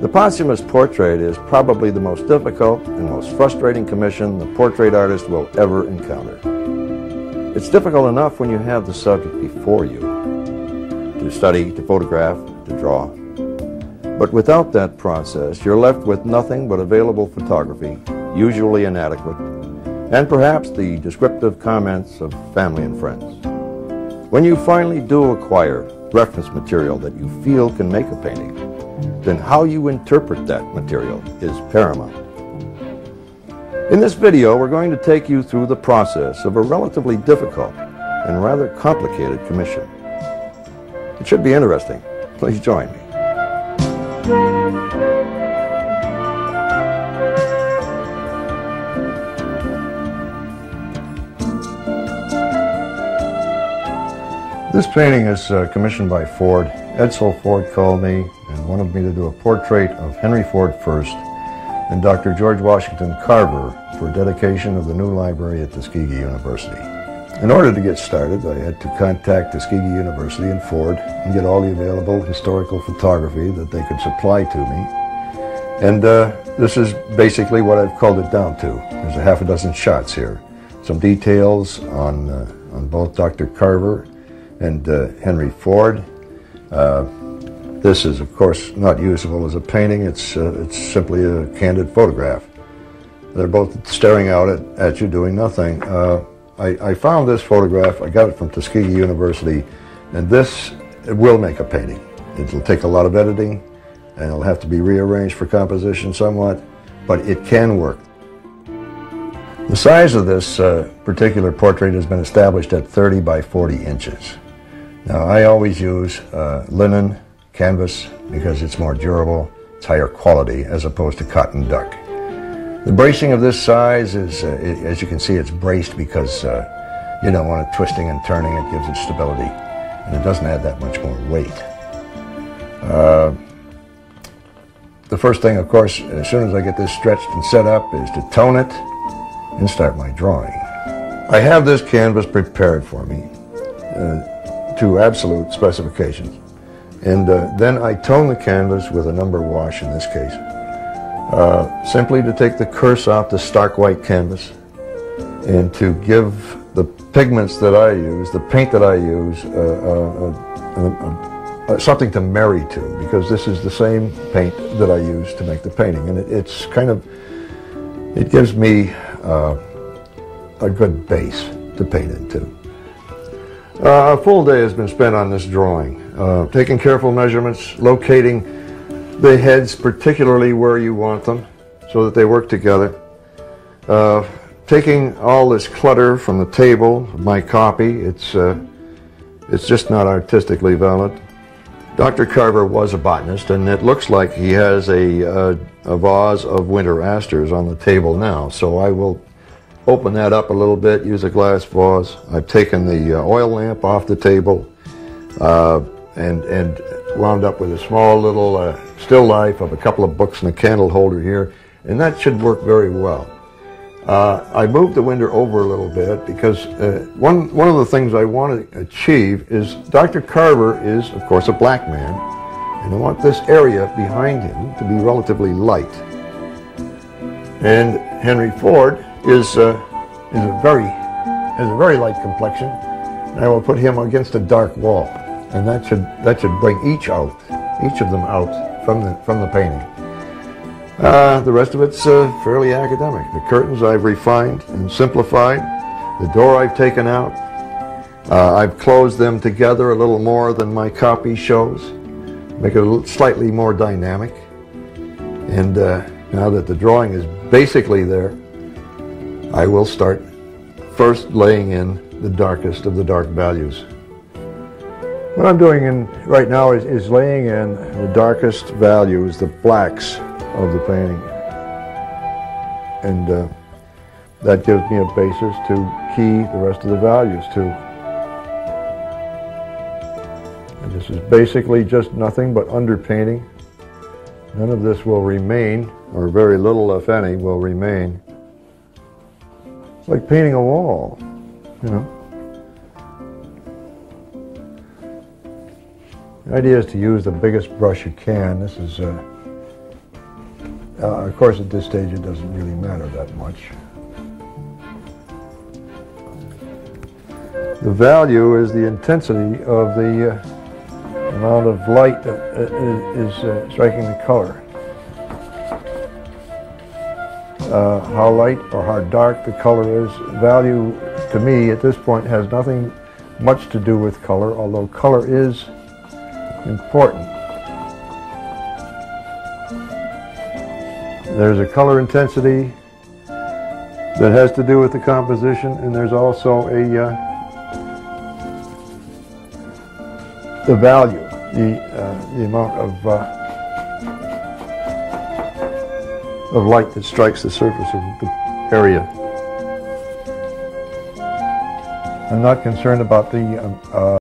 The posthumous portrait is probably the most difficult and most frustrating commission the portrait artist will ever encounter. It's difficult enough when you have the subject before you, to study, to photograph, to draw. But without that process, you're left with nothing but available photography, usually inadequate, and perhaps the descriptive comments of family and friends. When you finally do acquire reference material that you feel can make a painting, then how you interpret that material is paramount. In this video, we're going to take you through the process of a relatively difficult and rather complicated commission. It should be interesting. Please join me. This painting is commissioned by Ford. Edsel Ford called me and wanted me to do a portrait of Henry Ford first and Dr. George Washington Carver for dedication of the new library at Tuskegee University. In order to get started, I had to contact Tuskegee University and Ford and get all the available historical photography that they could supply to me. And this is basically what I've culled it down to. There's a half a dozen shots here. Some details on both Dr. Carver and Henry Ford. This is, of course, not usable as a painting. It's simply a candid photograph. They're both staring out at you doing nothing. I found this photograph. I got it from Tuskegee University, and it will make a painting. It'll take a lot of editing, and it'll have to be rearranged for composition somewhat, but it can work. The size of this particular portrait has been established at 30 by 40 inches. Now, I always use linen canvas because it's more durable, it's higher quality as opposed to cotton duck. The bracing of this size is, as you can see, it's braced because you don't want it twisting and turning. It gives it stability, and it doesn't add that much more weight. The first thing, of course, as soon as I get this stretched and set up, is to tone it and start my drawing. I have this canvas prepared for me to absolute specifications. And then I tone the canvas with a number wash in this case. Simply to take the curse off the stark white canvas and to give the pigments that I use, the paint that I use, something to marry to, because this is the same paint that I use to make the painting. And it gives me a good base to paint into. A full day has been spent on this drawing, taking careful measurements, locating the heads particularly where you want them so that they work together, taking all this clutter from the table of my copy. It's just not artistically valid. Dr. Carver was a botanist, and it looks like he has a vase of winter asters on the table now, so I will open that up a little bit, use a glass vase. I've taken the oil lamp off the table and wound up with a small little still life of a couple of books and a candle holder here, and that should work very well. I moved the window over a little bit because one of the things I want to achieve is Dr. Carver is, of course, a black man, and I want this area behind him to be relatively light. And Henry Ford has a very light complexion, and I will put him against a dark wall, and that should bring each of them out from the painting. The rest of it's fairly academic. The curtains I've refined and simplified. The door I've taken out. I've closed them together a little more than my copy shows, make it slightly more dynamic. And now that the drawing is basically there, I will start first laying in the darkest of the dark values. What I'm doing right now is laying in the darkest values, the blacks of the painting. And that gives me a basis to key the rest of the values to. And this is basically just nothing but underpainting. None of this will remain, or very little, if any, will remain. It's like painting a wall, you know. The idea is to use the biggest brush you can. This is Of course, at this stage, it doesn't really matter that much. The value is the intensity of the amount of light that is striking the color. How light or how dark the color is. Value, to me, at this point, has nothing much to do with color, although color is important. There's a color intensity that has to do with the composition, and there's also the value, the amount of light that strikes the surface of the area. I'm not concerned about the